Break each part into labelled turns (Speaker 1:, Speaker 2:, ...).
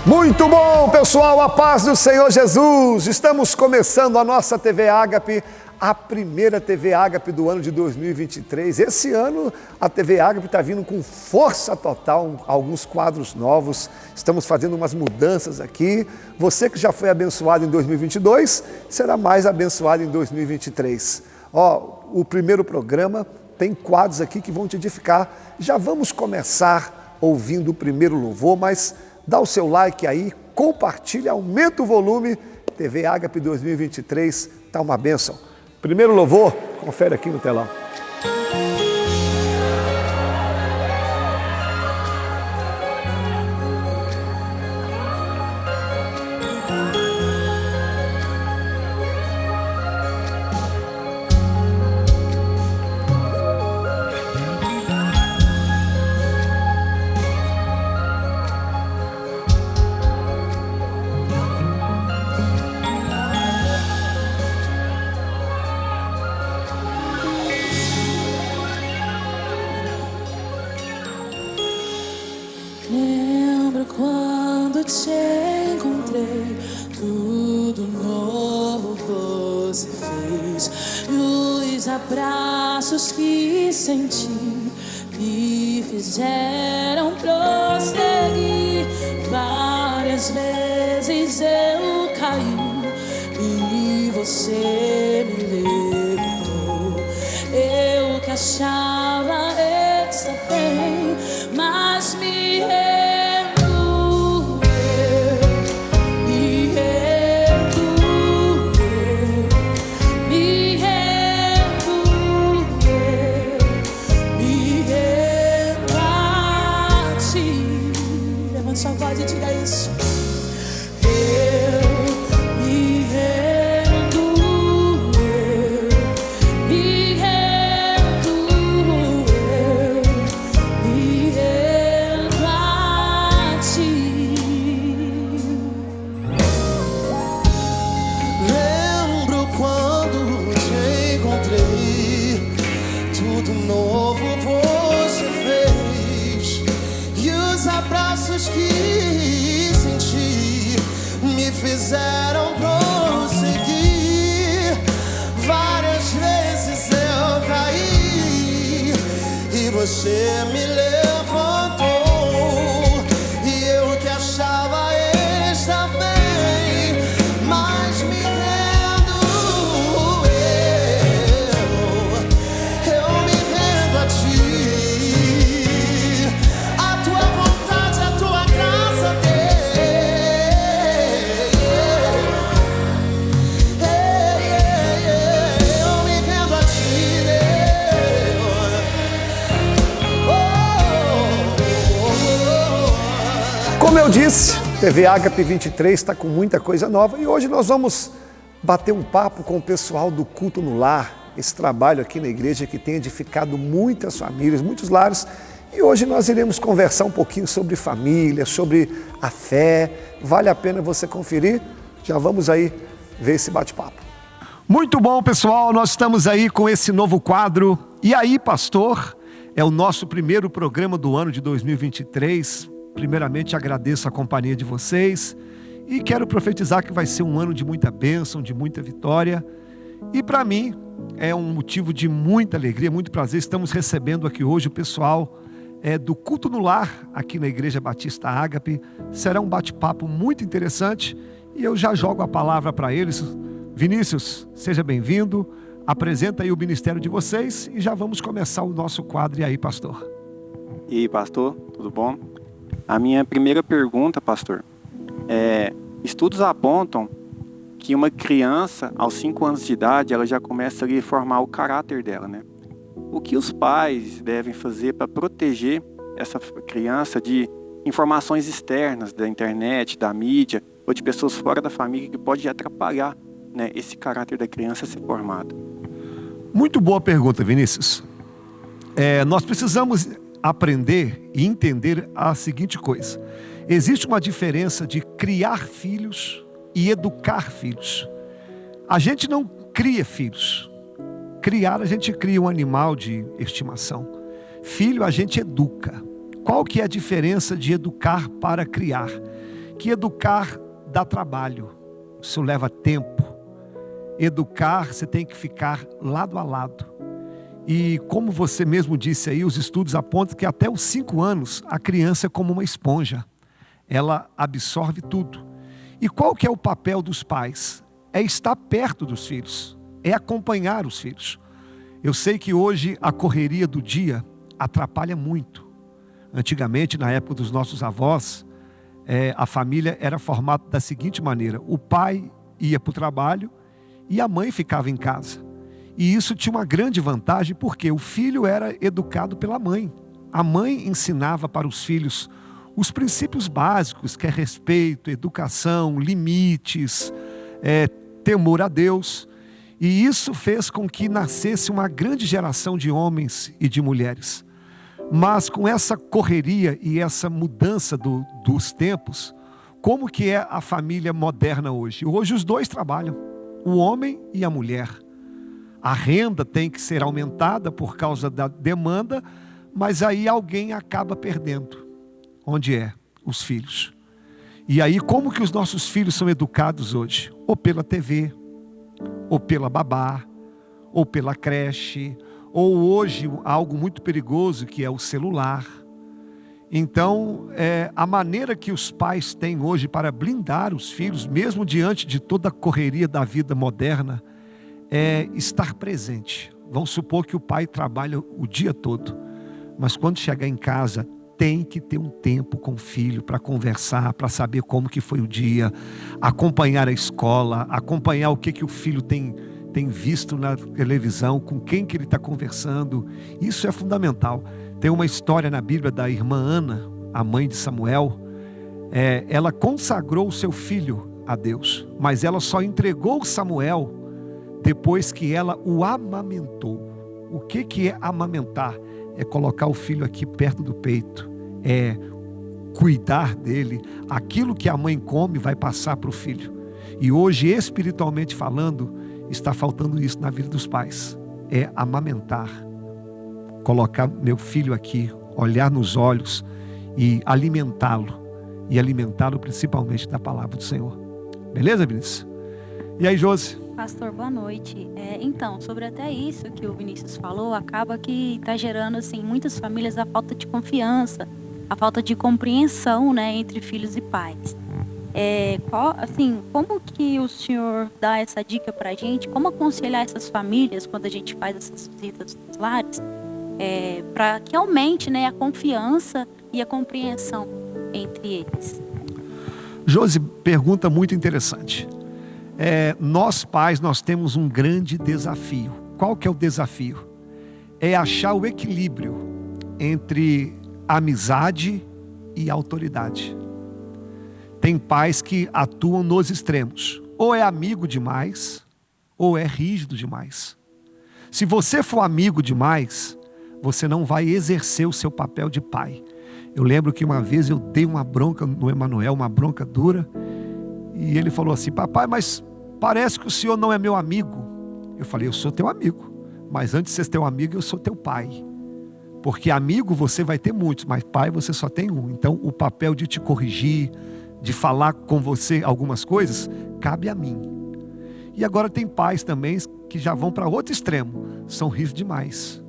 Speaker 1: Muito bom, pessoal, a paz do Senhor Jesus. Estamos começando a nossa TV Ágape, a primeira TV Ágape do ano de 2023. Esse ano a TV Ágape está vindo com força total, alguns quadros novos. Estamos fazendo umas mudanças aqui. Você que já foi abençoado em 2022, será mais abençoado em 2023. O primeiro programa tem quadros aqui que vão te edificar. Já vamos começar ouvindo o primeiro louvor, mas dá o seu like aí, compartilha, aumenta o volume. TV Ágape 2023 está uma bênção. Primeiro louvor, confere aqui no telão.
Speaker 2: Lembro quando te encontrei, tudo novo você fez. E os abraços que senti me fizeram prosseguir. Várias vezes eu caí e você me levantou. Eu que achava estar bem, mas me sua voz e diga isso. Eu me rendo a ti.
Speaker 3: Lembro quando te encontrei, tudo novo você fez. E os abraços que senti me fizeram prosseguir. Várias vezes eu caí e você me levantou. E eu que achava estar bem, mas me rendo. Eu me rendo a ti. A tua vontade, a tua graça, eu me rendo a ti,
Speaker 1: Como eu disse, TV Ágape 23 está com muita coisa nova e hoje nós vamos bater um papo com o pessoal do Culto no Lar, esse trabalho aqui na igreja que tem edificado muitas famílias, muitos lares. E hoje nós iremos conversar um pouquinho sobre família, sobre a fé. Vale a pena você conferir? Já vamos aí ver esse bate-papo. Muito bom, pessoal, nós estamos aí com esse novo quadro. E aí, pastor, é o nosso primeiro programa do ano de 2023. Primeiramente, agradeço a companhia de vocês e quero profetizar que vai ser um ano de muita bênção, de muita vitória. E para mim, é um motivo de muita alegria, muito prazer. Estamos recebendo aqui hoje o pessoal do Culto no Lar, aqui na Igreja Batista Ágape. Será um bate-papo muito interessante e eu já jogo a palavra para eles. Vinícius, seja bem-vindo. Apresenta aí o ministério de vocês e já vamos começar o nosso quadro. E aí, pastor?
Speaker 4: E aí, pastor, tudo bom? A minha primeira pergunta, pastor, estudos apontam que uma criança, aos 5 anos de idade, ela já começa ali a formar o caráter dela, né? O que os pais devem fazer para proteger essa criança de informações externas da internet, da mídia, ou de pessoas fora da família que pode atrapalhar, né, esse caráter da criança ser formado?
Speaker 1: Muito boa pergunta, Vinícius. Nós precisamos aprender e entender a seguinte coisa. Existe uma diferença de criar filhos e educar filhos. A gente não cria filhos. Criar, a gente cria um animal de estimação. Filho, a gente educa. Qual que é a diferença de educar para criar? que educar dá trabalho, isso leva tempo. Educar, você tem que ficar lado a lado. E como você mesmo disse aí, os estudos apontam que até os 5 anos a criança é como uma esponja. Ela absorve tudo. E qual que é o papel dos pais? É estar perto dos filhos, é acompanhar os filhos. Eu sei que hoje a correria do dia atrapalha muito. Antigamente, na época dos nossos avós, a família era formada da seguinte maneira: o pai ia para o trabalho e a mãe ficava em casa. E isso tinha uma grande vantagem, porque o filho era educado pela mãe. A mãe ensinava para os filhos os princípios básicos, que é respeito, educação, limites, temor a Deus. E isso fez com que nascesse uma grande geração de homens e de mulheres. Mas com essa correria e essa mudança dos tempos, como que é a família moderna hoje? Hoje os dois trabalham, o homem e a mulher. A renda tem que ser aumentada por causa da demanda, mas aí alguém acaba perdendo. Onde é? Os filhos. E aí como que os nossos filhos são educados hoje? Ou pela TV, ou pela babá, ou pela creche, ou hoje algo muito perigoso que é o celular. Então, a maneira que os pais têm hoje para blindar os filhos, mesmo diante de toda a correria da vida moderna, é estar presente. Vamos supor que o pai trabalha o dia todo, mas quando chegar em casa, tem que ter um tempo com o filho para conversar, para saber como que foi o dia, acompanhar a escola, acompanhar o que o filho tem visto na televisão, com quem que ele está conversando. Isso é fundamental. Tem uma história na Bíblia da irmã Ana, a mãe de Samuel. Ela consagrou o seu filho a Deus, mas ela só entregou Samuel depois que ela o amamentou. O que é amamentar? É colocar o filho aqui perto do peito, é cuidar dele. Aquilo que a mãe come vai passar para o filho. E hoje, espiritualmente falando, está faltando isso na vida dos pais. É amamentar, colocar meu filho aqui, olhar nos olhos e alimentá-lo. E alimentá-lo principalmente da palavra do Senhor. Beleza, Vinícius? E aí, Josi?
Speaker 5: Pastor, boa noite. Então, sobre até isso que o Vinícius falou, acaba que está gerando, assim, muitas famílias a falta de confiança, a falta de compreensão, né, entre filhos e pais. Como que o senhor dá essa dica pra gente? Como aconselhar essas famílias quando a gente faz essas visitas nos lares? Para que aumente, né, a confiança e a compreensão entre eles.
Speaker 1: Josi, pergunta muito interessante. Nós pais, nós temos um grande desafio. Qual que é o desafio? É achar o equilíbrio entre amizade e autoridade. Tem pais que atuam nos extremos. Ou é amigo demais, ou é rígido demais. Se você for amigo demais, você não vai exercer o seu papel de pai. Eu lembro que uma vez eu dei uma bronca no Emanuel, uma bronca dura, e ele falou assim: papai, mas parece que o senhor não é meu amigo. Eu falei: eu sou teu amigo, mas antes de ser teu amigo, eu sou teu pai. Porque amigo você vai ter muitos, mas pai você só tem um. Então o papel de te corrigir, de falar com você algumas coisas, cabe a mim. E agora tem pais também que já vão para outro extremo, são rígidos demais.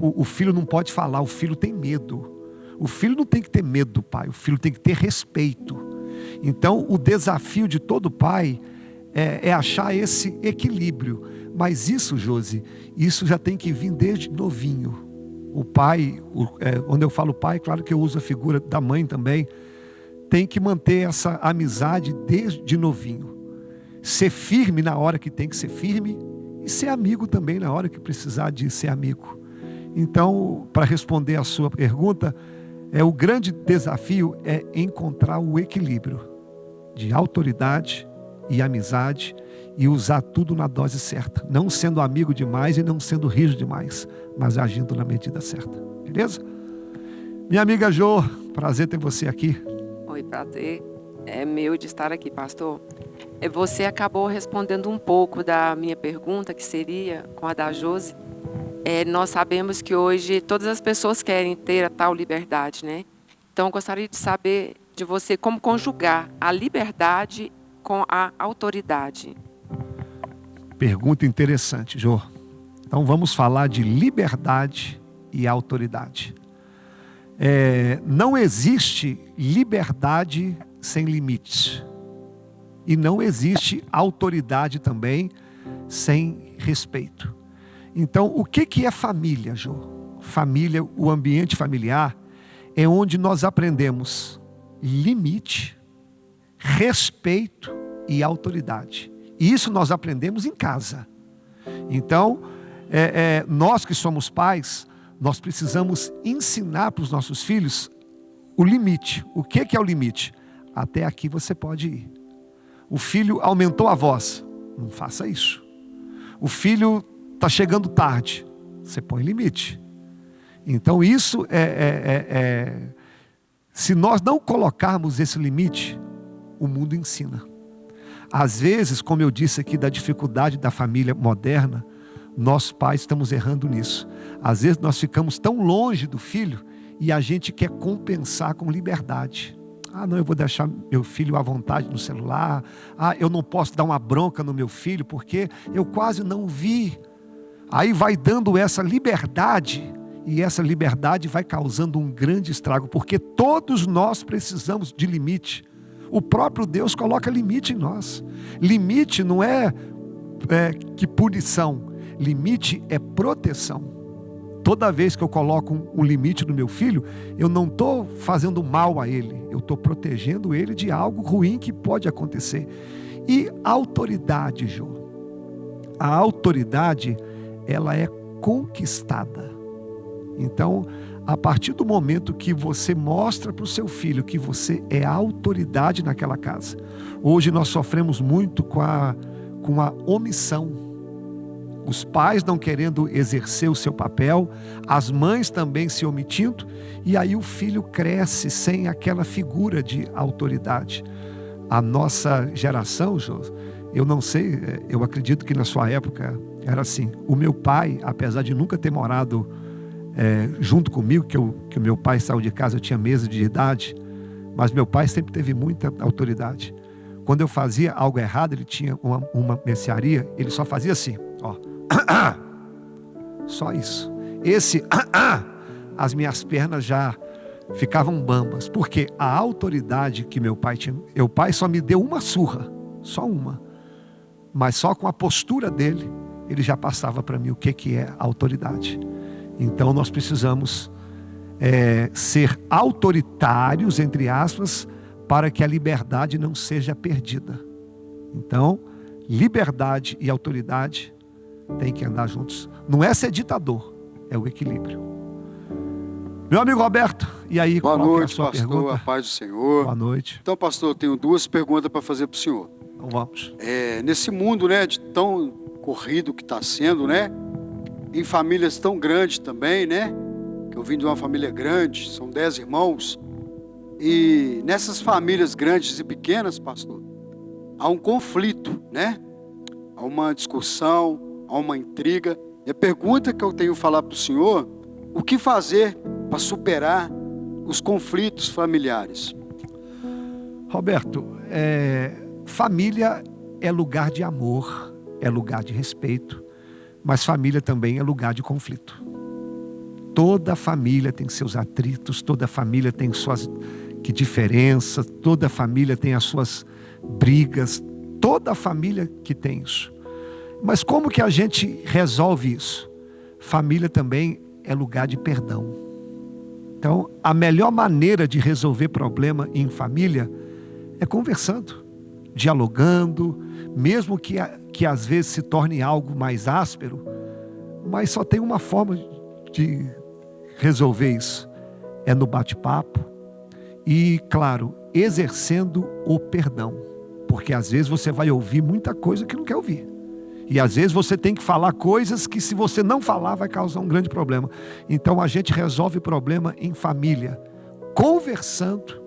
Speaker 1: O filho não pode falar, o filho tem medo. O filho não tem que ter medo do pai, o filho tem que ter respeito. Então o desafio de todo pai é achar esse equilíbrio. Mas isso, Josi, isso já tem que vir desde novinho. O pai, quando eu falo pai, claro que eu uso a figura da mãe também, tem que manter essa amizade desde novinho. Ser firme na hora que tem que ser firme e ser amigo também na hora que precisar de ser amigo. Então, para responder a sua pergunta, o grande desafio é encontrar o equilíbrio de autoridade e amizade e usar tudo na dose certa. Não sendo amigo demais e não sendo rígido demais, mas agindo na medida certa. Beleza? Minha amiga Jo, prazer ter você aqui.
Speaker 6: Oi, prazer é meu de estar aqui, pastor. Você acabou respondendo um pouco da minha pergunta, que seria com a da Josi. Nós sabemos que hoje todas as pessoas querem ter a tal liberdade, né? Então, eu gostaria de saber de você como conjugar a liberdade com a autoridade.
Speaker 1: Pergunta interessante, Jô. Então vamos falar de liberdade e autoridade. Não existe liberdade sem limites. E não existe autoridade também sem respeito. Então, o que é família, Jô? Família, o ambiente familiar, é onde nós aprendemos limite, respeito e autoridade. E isso nós aprendemos em casa. Então, nós que somos pais, nós precisamos ensinar para os nossos filhos o limite. O que é o limite? Até aqui você pode ir. O filho aumentou a voz, não faça isso. O filho está chegando tarde, você põe limite. Então isso se nós não colocarmos esse limite, o mundo ensina. Às vezes, como eu disse aqui da dificuldade da família moderna, nós pais estamos errando nisso. Às vezes nós ficamos tão longe do filho e a gente quer compensar com liberdade. Não, eu vou deixar meu filho à vontade no celular. Eu não posso dar uma bronca no meu filho porque eu quase não vi. Aí vai dando essa liberdade e essa liberdade vai causando um grande estrago, porque todos nós precisamos de limite. O próprio Deus coloca limite em nós. Limite não é que punição. Limite é proteção. Toda vez que eu coloco um limite no meu filho, eu não estou fazendo mal a ele. Eu estou protegendo ele de algo ruim que pode acontecer. E a autoridade, Jô. A autoridade, ela é conquistada. Então, a partir do momento que você mostra para o seu filho que você é a autoridade naquela casa. Hoje nós sofremos muito com a omissão. Os pais não querendo exercer o seu papel, as mães também se omitindo, e aí o filho cresce sem aquela figura de autoridade. A nossa geração, Jô, eu não sei, eu acredito que na sua época era assim. O meu pai, apesar de nunca ter morado junto comigo, que o meu pai saiu de casa, eu tinha meses de idade, mas meu pai sempre teve muita autoridade. Quando eu fazia algo errado, ele tinha uma mercearia, ele só fazia assim, ó. Só isso. As minhas pernas já ficavam bambas, porque a autoridade que meu pai tinha, meu pai só me deu uma surra, só uma, mas só com a postura dele, ele já passava para mim o que é autoridade. Então nós precisamos ser autoritários, entre aspas, para que a liberdade não seja perdida. Então, liberdade e autoridade tem que andar juntos. Não é ser ditador, é o equilíbrio. Meu amigo Roberto, e aí,
Speaker 7: boa
Speaker 1: qual
Speaker 7: noite,
Speaker 1: é a sua
Speaker 7: pastor,
Speaker 1: pergunta?
Speaker 7: a paz do Senhor.
Speaker 1: Boa noite.
Speaker 7: Então, pastor, eu tenho duas perguntas para fazer para o senhor.
Speaker 1: Então vamos.
Speaker 7: Nesse mundo, de tão corrido que está sendo, em famílias tão grandes também, que eu vim de uma família grande, são 10 irmãos, e nessas famílias grandes e pequenas, pastor, há um conflito, há uma discussão, há uma intriga. E a pergunta que eu tenho que falar para o senhor, o que fazer para superar os conflitos familiares?
Speaker 1: Roberto, família é lugar de amor, é lugar de respeito, mas família também é lugar de conflito. Toda família tem seus atritos, toda família tem suas diferenças, toda família tem as suas brigas, toda família que tem isso. Mas como que a gente resolve isso? Família também é lugar de perdão. Então, a melhor maneira de resolver problema em família é conversando, dialogando, mesmo que às vezes se torne algo mais áspero, mas só tem uma forma de resolver isso, é no bate-papo e, claro, exercendo o perdão, porque às vezes você vai ouvir muita coisa que não quer ouvir. E às vezes você tem que falar coisas que, se você não falar, vai causar um grande problema. Então a gente resolve problema em família, conversando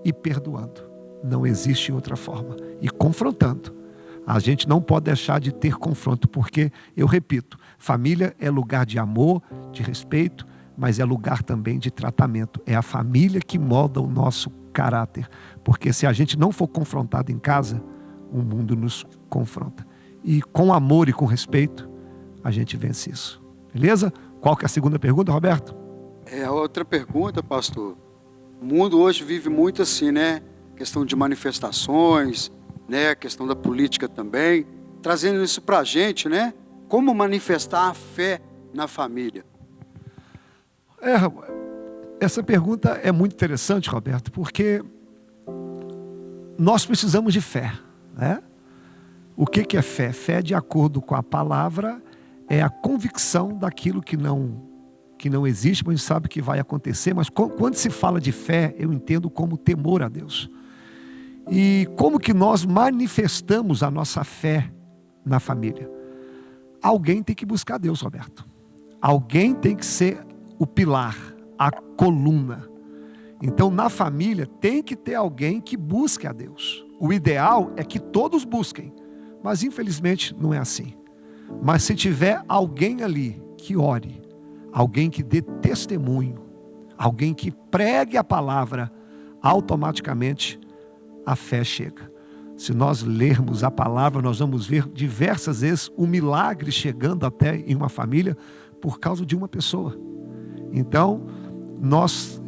Speaker 1: e perdoando. Não existe outra forma. E confrontando. A gente não pode deixar de ter confronto, porque, eu repito, família é lugar de amor, de respeito, mas é lugar também de tratamento. É a família que molda o nosso caráter. Porque se a gente não for confrontado em casa, o mundo nos confronta. E com amor e com respeito, a gente vence isso. Beleza? Qual que é a segunda pergunta, Roberto?
Speaker 7: A outra pergunta, pastor. O mundo hoje vive muito assim, né? Questão de manifestações, né? Questão da política também. Trazendo isso pra gente, né? Como manifestar a fé na família?
Speaker 1: Essa pergunta é muito interessante, Roberto, porque nós precisamos de fé, né? O que é fé? Fé, de acordo com a palavra, é a convicção daquilo que não existe, mas a gente sabe que vai acontecer. Mas quando se fala de fé, eu entendo como temor a Deus. E como que nós manifestamos a nossa fé na família? Alguém tem que buscar Deus, Roberto. Alguém tem que ser o pilar, a coluna. Então, na família, tem que ter alguém que busque a Deus. O ideal é que todos busquem, mas infelizmente não é assim. Mas se tiver alguém ali que ore, alguém que dê testemunho, alguém que pregue a palavra, automaticamente a fé chega. Se nós lermos a palavra, nós vamos ver diversas vezes o milagre chegando até em uma família por causa de uma pessoa. Então, nós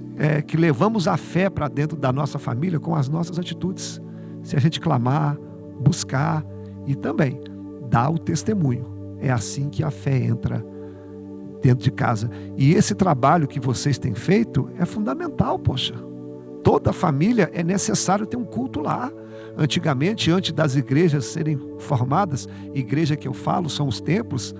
Speaker 1: que levamos a fé para dentro da nossa família com as nossas atitudes. Se a gente clamar, buscar e também dar o testemunho. É assim que a fé entra dentro de casa. E esse trabalho que vocês têm feito é fundamental, poxa. Toda família é necessário ter um culto lá. Antigamente, antes das igrejas serem formadas, igreja que eu falo são os templos,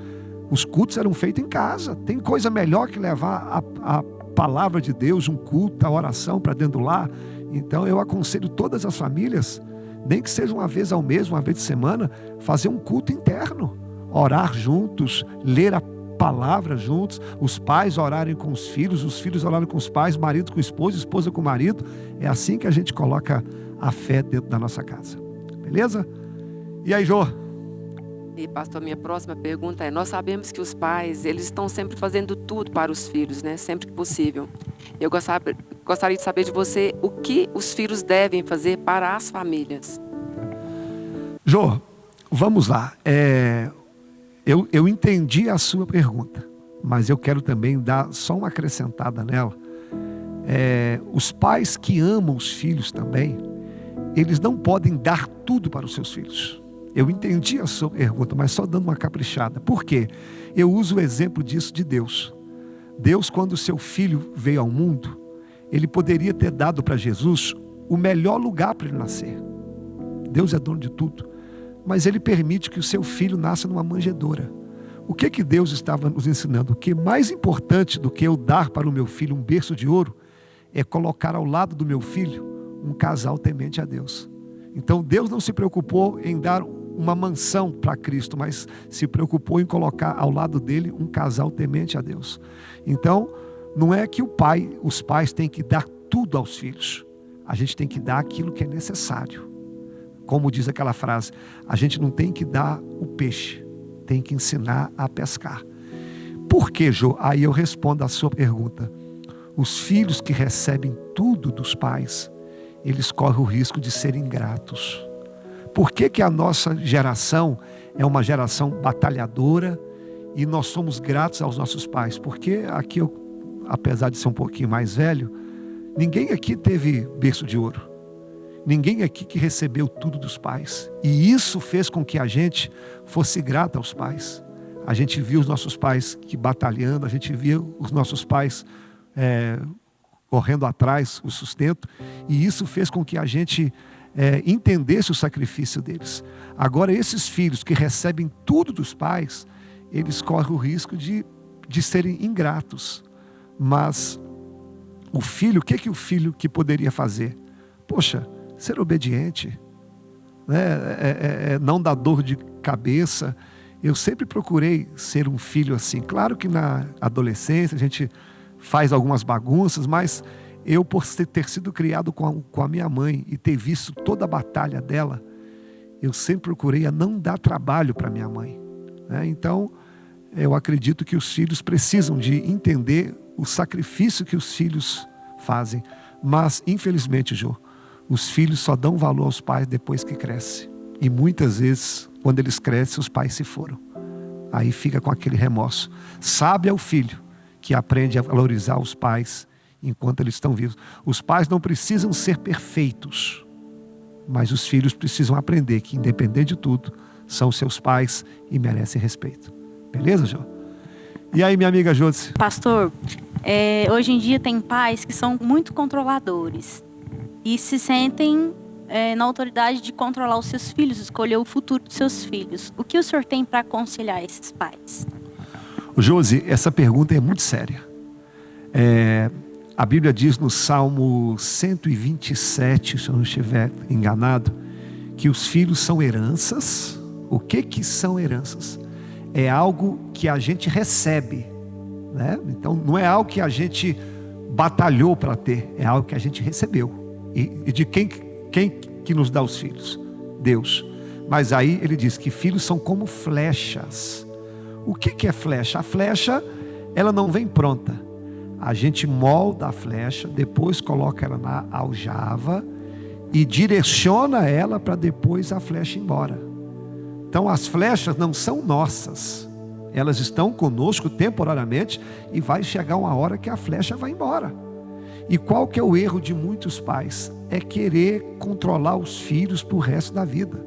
Speaker 1: os cultos eram feitos em casa. Tem coisa melhor que levar a palavra de Deus, um culto, a oração para dentro do lar. Então eu aconselho todas as famílias, nem que seja uma vez ao mês, uma vez de semana, fazer um culto interno. Orar juntos, ler a palavra juntos, os pais orarem com os filhos orarem com os pais, marido com esposa com o marido. É assim que a gente coloca a fé dentro da nossa casa. Beleza? E aí, Jô?
Speaker 6: E, pastor, minha próxima pergunta é: nós sabemos que os pais, eles estão sempre fazendo tudo para os filhos, né? Sempre que possível. Eu gostaria de saber de você o que os filhos devem fazer para as famílias.
Speaker 1: Jô, vamos lá. Eu entendi a sua pergunta, mas eu quero também dar só uma acrescentada nela. Os pais que amam os filhos também, eles não podem dar tudo para os seus filhos. Eu entendi a sua pergunta, mas só dando uma caprichada. Por quê? Eu uso o exemplo disso de Deus. Deus, quando o seu filho veio ao mundo, ele poderia ter dado para Jesus o melhor lugar para ele nascer. Deus é dono de tudo. Mas ele permite que o seu filho nasça numa manjedoura. O que Deus estava nos ensinando? O que é mais importante do que eu dar para o meu filho um berço de ouro é colocar ao lado do meu filho um casal temente a Deus. Então Deus não se preocupou em dar uma mansão para Cristo, mas se preocupou em colocar ao lado dele um casal temente a Deus. Então, não é que os pais têm que dar tudo aos filhos. A gente tem que dar aquilo que é necessário. Como diz aquela frase, a gente não tem que dar o peixe, tem que ensinar a pescar. Por que, Jô? Aí eu respondo a sua pergunta. Os filhos que recebem tudo dos pais, eles correm o risco de serem ingratos. Por que a nossa geração é uma geração batalhadora e nós somos gratos aos nossos pais? Porque aqui, apesar de ser um pouquinho mais velho, ninguém aqui teve berço de ouro. Ninguém aqui que recebeu tudo dos pais. E isso fez com que a gente fosse grato aos pais. A gente viu os nossos pais que batalhando, a gente viu os nossos pais correndo atrás, o sustento. E isso fez com que a gente entendesse o sacrifício deles. Agora, esses filhos que recebem tudo dos pais, eles correm o risco de serem ingratos. Mas o filho, o que o filho que poderia fazer? Poxa, ser obediente, né? Não dar dor de cabeça. Eu sempre procurei ser um filho assim. Claro que na adolescência a gente faz algumas bagunças, mas eu, por ter sido criado com a minha mãe e ter visto toda a batalha dela, eu sempre procurei a não dar trabalho para minha mãe, né? Então, eu acredito que os filhos precisam de entender o sacrifício que os filhos fazem. Mas, infelizmente, Jô, os filhos só dão valor aos pais depois que crescem. E muitas vezes, quando eles crescem, os pais se foram. Aí fica com aquele remorso. Sabe é o filho que aprende a valorizar os pais enquanto eles estão vivos. Os pais não precisam ser perfeitos, mas os filhos precisam aprender que, independente de tudo, são seus pais e merecem respeito. Beleza, Jô? E aí, minha amiga Josi?
Speaker 5: Pastor, hoje em dia tem pais que são muito controladores e se sentem na autoridade de controlar os seus filhos, escolher o futuro dos seus filhos. O que o senhor tem para aconselhar esses pais?
Speaker 1: Josi, essa pergunta é muito séria. A Bíblia diz no Salmo 127, se eu não estiver enganado, que os filhos são heranças. O que são heranças? É algo que a gente recebe, né? Então não é algo que a gente batalhou para ter, é algo que a gente recebeu. E de quem que nos dá os filhos? Deus. Mas aí ele diz que filhos são como flechas. O que é flecha? A flecha, ela não vem pronta. A gente molda a flecha, depois coloca ela na aljava e direciona ela para depois a flecha ir embora. Então as flechas não são nossas. Elas estão conosco temporariamente e vai chegar uma hora que a flecha vai embora. E qual que é o erro de muitos pais? É querer controlar os filhos para o resto da vida.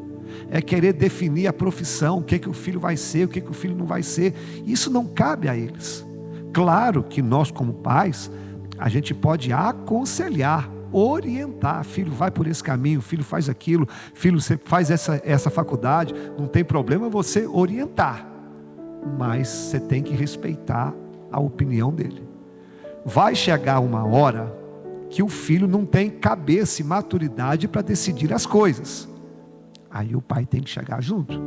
Speaker 1: É querer definir a profissão, o que o filho vai ser, o que o filho não vai ser. Isso não cabe a eles. Claro que nós como pais, a gente pode aconselhar, orientar. Filho, vai por esse caminho, filho, faz aquilo, filho, você faz essa faculdade. Não tem problema você orientar, mas você tem que respeitar a opinião dele. Vai chegar uma hora que o filho não tem cabeça e maturidade para decidir as coisas. Aí o pai tem que chegar junto.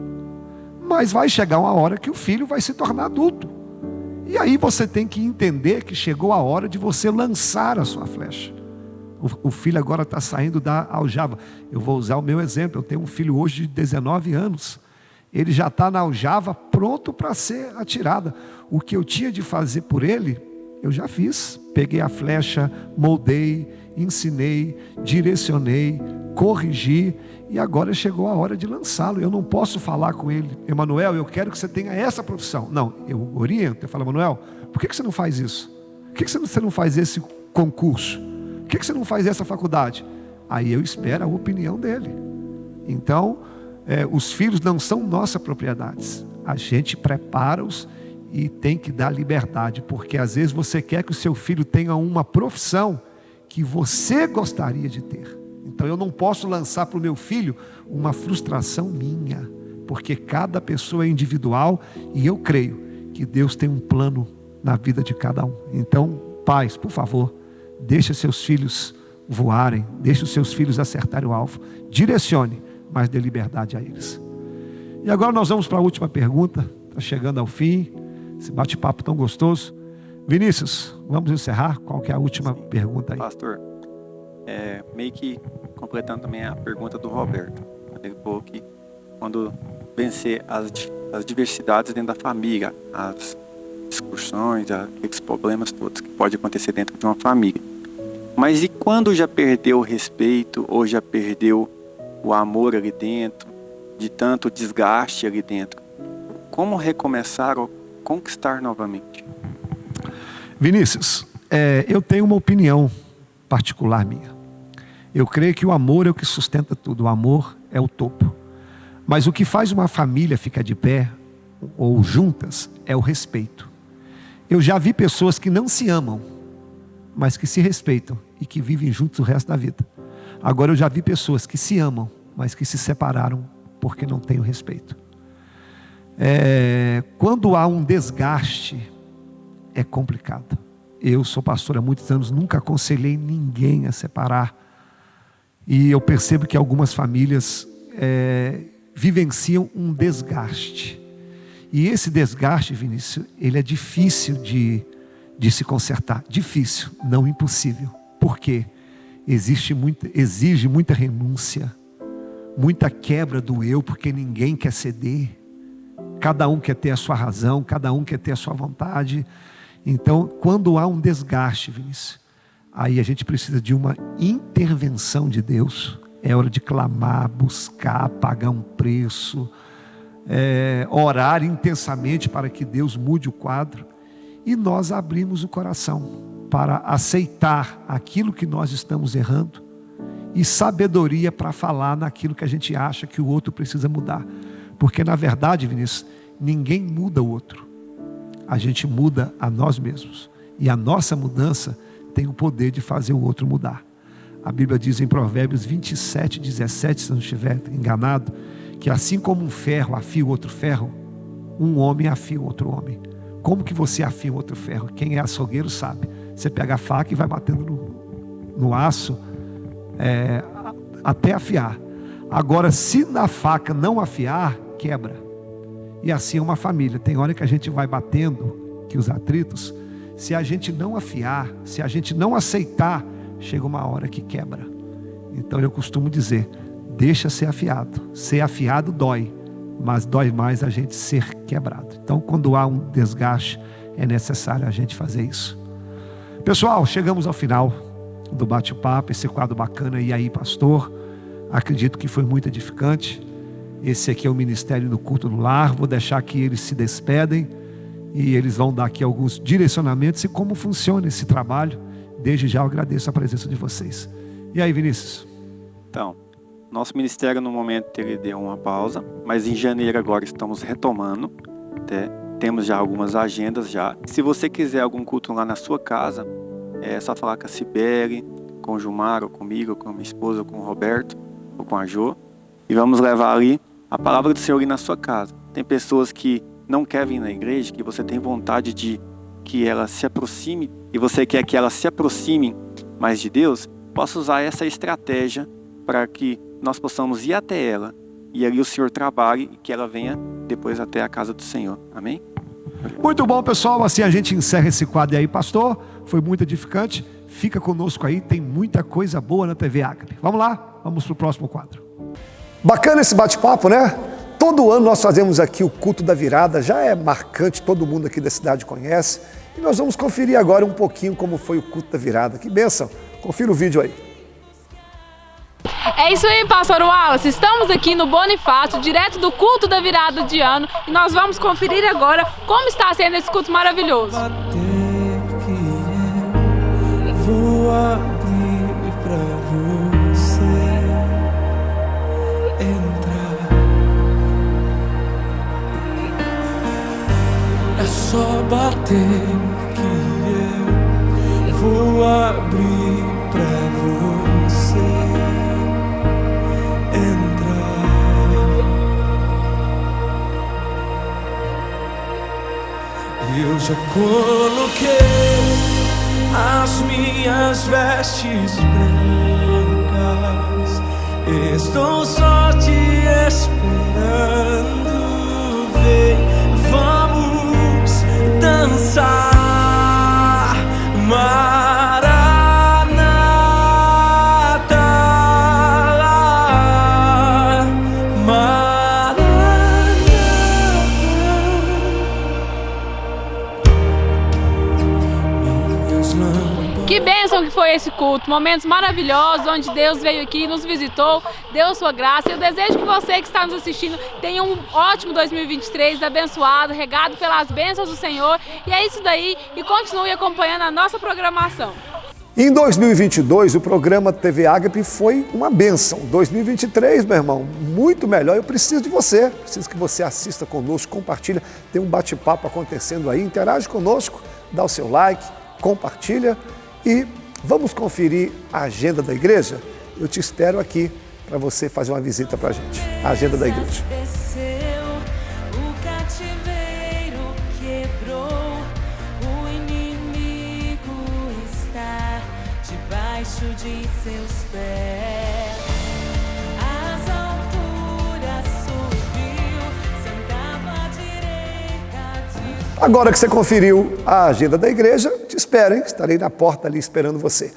Speaker 1: Mas vai chegar uma hora que o filho vai se tornar adulto. E aí você tem que entender que chegou a hora de você lançar a sua flecha. O filho agora está saindo da aljava. Eu vou usar o meu exemplo. Eu tenho um filho hoje de 19 anos. Ele já está na aljava pronto para ser atirada. O que eu tinha de fazer por ele, eu já fiz. Peguei a flecha, moldei, ensinei, direcionei, corrigi. E agora chegou a hora de lançá-lo. Eu não posso falar com ele: Emanuel, eu quero que você tenha essa profissão. Não, eu oriento. Eu falo: Emanuel, por que você não faz isso? Por que você não faz esse concurso? Por que você não faz essa faculdade? Aí eu espero a opinião dele. Então, os filhos não são nossa propriedade. A gente prepara-os e tem que dar liberdade. Porque às vezes você quer que o seu filho tenha uma profissão que você gostaria de ter. Então eu não posso lançar para o meu filho uma frustração minha. Porque cada pessoa é individual e eu creio que Deus tem um plano na vida de cada um. Então, pais, por favor, deixe seus filhos voarem, deixe os seus filhos acertarem o alvo, direcione, mas dê liberdade a eles. E agora nós vamos para a última pergunta, está chegando ao fim, esse bate-papo tão gostoso. Vinícius, vamos encerrar? Qual que é a última pergunta aí?
Speaker 4: Pastor, meio que completando também a pergunta do Roberto. Ele falou que quando vencer as diversidades dentro da família, as discussões, aqueles problemas todos que podem acontecer dentro de uma família. Mas e quando já perdeu o respeito ou já perdeu o amor ali dentro, de tanto desgaste ali dentro? Como recomeçar ou conquistar novamente?
Speaker 1: Vinícius, eu tenho uma opinião particular minha. Eu creio que o amor é o que sustenta tudo. O amor é o topo. Mas o que faz uma família ficar de pé ou juntas é o respeito. Eu já vi pessoas que não se amam, mas que se respeitam e que vivem juntos o resto da vida. Agora eu já vi pessoas que se amam, mas que se separaram porque não têm o respeito. Quando há um desgaste, é complicado. Eu sou pastor há muitos anos, nunca aconselhei ninguém a separar. E eu percebo que algumas famílias vivenciam um desgaste. E esse desgaste, Vinícius, ele é difícil de se consertar. Difícil, não impossível. Por quê? Exige muita renúncia, muita quebra do eu, porque ninguém quer ceder. cada um quer ter a sua razão, cada um quer ter a sua vontade. Então, quando há um desgaste, Vinícius, aí a gente precisa de uma intervenção de Deus. É hora de clamar, buscar, pagar um preço, orar intensamente para que Deus mude o quadro. E nós abrimos o coração para aceitar aquilo que nós estamos errando e sabedoria para falar naquilo que a gente acha que o outro precisa mudar. Porque na verdade, Vinícius, ninguém muda o outro. A gente muda a nós mesmos. E a nossa mudança tem o poder de fazer o outro mudar. A Bíblia diz em Provérbios 27, 17, se não estiver enganado, que assim como um ferro afia o outro ferro, um homem afia o outro homem. Como que você afia o outro ferro? Quem é açougueiro sabe. Você pega a faca e vai batendo no aço até afiar. Agora, se na faca não afiar, quebra. E assim é uma família. Tem hora que a gente vai batendo, que os atritos, se a gente não afiar, se a gente não aceitar, chega uma hora que quebra. Então eu costumo dizer, deixa ser afiado. Ser afiado dói, mas dói mais a gente ser quebrado. Então quando há um desgaste, é necessário a gente fazer isso. Pessoal, chegamos ao final do bate-papo, esse quadro bacana. E aí, pastor, acredito que foi muito edificante. Esse aqui é o Ministério no Culto no Lar. Vou deixar que eles se despedem e eles vão dar aqui alguns direcionamentos e como funciona esse trabalho. Desde já eu agradeço a presença de vocês. E aí, Vinícius?
Speaker 4: Então, nosso ministério no momento ele deu uma pausa, mas em janeiro agora estamos retomando. Temos já algumas agendas já. Se você quiser algum culto lá na sua casa, é só falar com a Cibele, com o Gilmar, ou comigo, ou com a minha esposa, ou com o Roberto, ou com a Jo. E vamos levar ali a palavra do Senhor ali na sua casa. Tem pessoas que não querem vir na igreja, que você tem vontade de que ela se aproxime, e você quer que ela se aproxime mais de Deus, possa usar essa estratégia para que nós possamos ir até ela, e ali o Senhor trabalhe e que ela venha depois até a casa do Senhor. Amém?
Speaker 1: Muito bom, pessoal. Assim a gente encerra esse quadro aí, pastor. Foi muito edificante. Fica conosco aí, tem muita coisa boa na TV Ágape. Vamos lá, vamos para o próximo quadro. Bacana esse bate-papo, né? Todo ano nós fazemos aqui o culto da virada, já é marcante, todo mundo aqui da cidade conhece. E nós vamos conferir agora um pouquinho como foi o culto da virada. Que bênção! Confira o vídeo aí.
Speaker 8: É isso aí, pastor Wallace. Estamos aqui no Bonifácio, direto do culto da virada de ano, e nós vamos conferir agora como está sendo esse culto maravilhoso.
Speaker 2: Vou abrir pra você entrar. É só bater que eu vou abrir pra você entrar. Eu já coloquei as minhas vestes brancas, estou só te esperando. Vem, vamos dançar, Maranata.
Speaker 8: Que bênção que foi esse culto, momentos maravilhosos, onde Deus veio aqui, nos visitou, deu sua graça. Eu desejo que você que está nos assistindo tenha um ótimo 2023, abençoado, regado pelas bênçãos do Senhor. E é isso daí, e continue acompanhando a nossa programação.
Speaker 1: Em 2022, o programa TV Ágape foi uma bênção. 2023, meu irmão, muito melhor. Eu preciso de você, preciso que você assista conosco, compartilha, tem um bate-papo acontecendo aí, interage conosco, dá o seu like, compartilha. E vamos conferir a agenda da igreja? Eu te espero aqui para você fazer uma visita para a gente. A agenda da igreja.
Speaker 2: O cativeiro quebrou, o inimigo está debaixo de seus pés. As alturas subiu, sentava à direita de
Speaker 1: Agora que você conferiu a agenda da igreja, te espero, hein? Estarei na porta ali esperando você.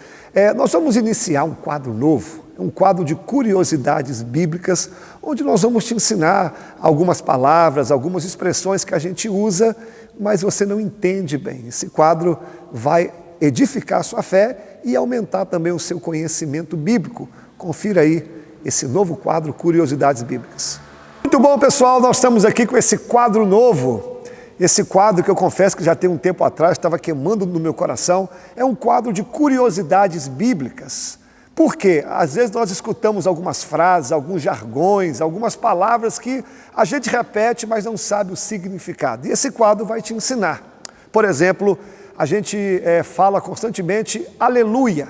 Speaker 1: Nós vamos iniciar um quadro novo, um quadro de curiosidades bíblicas, onde nós vamos te ensinar algumas palavras, algumas expressões que a gente usa, mas você não entende bem. Esse quadro vai edificar a sua fé e aumentar também o seu conhecimento bíblico. Confira aí esse novo quadro, Curiosidades Bíblicas. Muito bom, pessoal, nós estamos aqui com esse quadro novo. Esse quadro que eu confesso que já tem um tempo atrás, estava queimando no meu coração, é um quadro de curiosidades bíblicas. Por quê? Às vezes nós escutamos algumas frases, alguns jargões, algumas palavras que a gente repete, mas não sabe o significado. E esse quadro vai te ensinar. Por exemplo, a gente fala constantemente aleluia.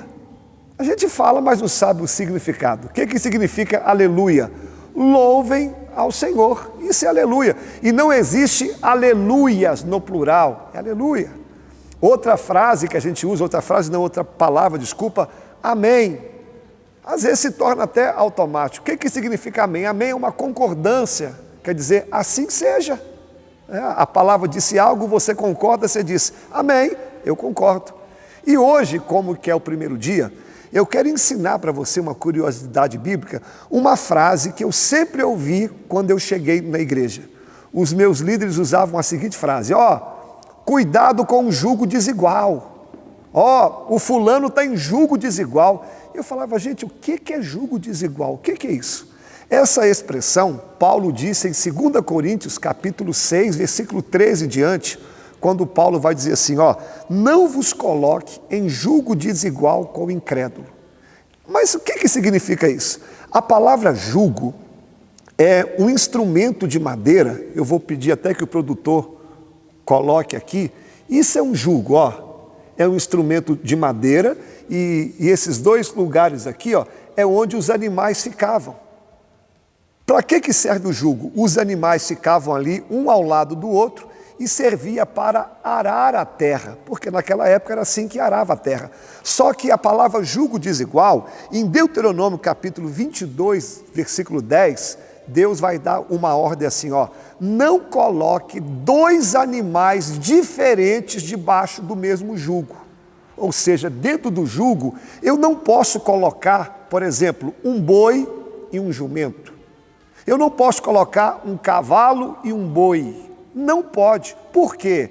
Speaker 1: A gente fala, mas não sabe o significado. O que significa aleluia? Louvem ao Senhor. Isso é aleluia. E não existe aleluias no plural. É aleluia. Outra frase que a gente usa, outra palavra, desculpa, amém. Às vezes se torna até automático. O que significa amém? Amém é uma concordância. Quer dizer, assim seja. A palavra disse algo, você concorda, você diz, amém, eu concordo. E hoje, como que é o primeiro dia, eu quero ensinar para você uma curiosidade bíblica, uma frase que eu sempre ouvi quando eu cheguei na igreja. Os meus líderes usavam a seguinte frase, cuidado com o jugo desigual. O fulano está em jugo desigual. Eu falava, gente, o que é jugo desigual? O que é isso? Essa expressão, Paulo disse em 2 Coríntios, capítulo 6, versículo 13 em diante, quando Paulo vai dizer assim, não vos coloque em jugo desigual com o incrédulo. Mas o que significa isso? A palavra jugo é um instrumento de madeira, eu vou pedir até que o produtor coloque aqui, isso é um jugo, é um instrumento de madeira e esses dois lugares aqui, é onde os animais ficavam. Para que serve o jugo? Os animais ficavam ali, um ao lado do outro, e servia para arar a terra, porque naquela época era assim que arava a terra. Só que a palavra jugo desigual, em Deuteronômio capítulo 22, versículo 10, Deus vai dar uma ordem assim, não coloque dois animais diferentes debaixo do mesmo jugo. Ou seja, dentro do jugo, eu não posso colocar, por exemplo, um boi e um jumento. Eu não posso colocar um cavalo e um boi. Não pode. Por quê?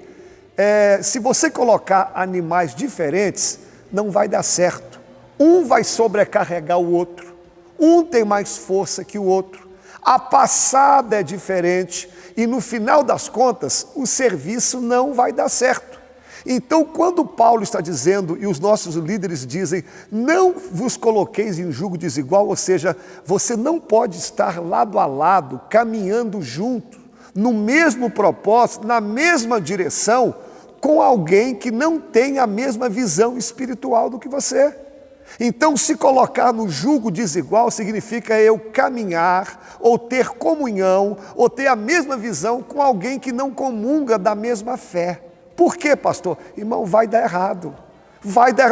Speaker 1: Se você colocar animais diferentes, não vai dar certo. Um vai sobrecarregar o outro. Um tem mais força que o outro. A passada é diferente. E no final das contas, o serviço não vai dar certo. Então, quando Paulo está dizendo, e os nossos líderes dizem, não vos coloqueis em jugo desigual, ou seja, você não pode estar lado a lado, caminhando junto, no mesmo propósito, na mesma direção, com alguém que não tem a mesma visão espiritual do que você. Então, se colocar no jugo desigual significa eu caminhar, ou ter comunhão, ou ter a mesma visão com alguém que não comunga da mesma fé. Por quê, pastor? Irmão, vai dar errado.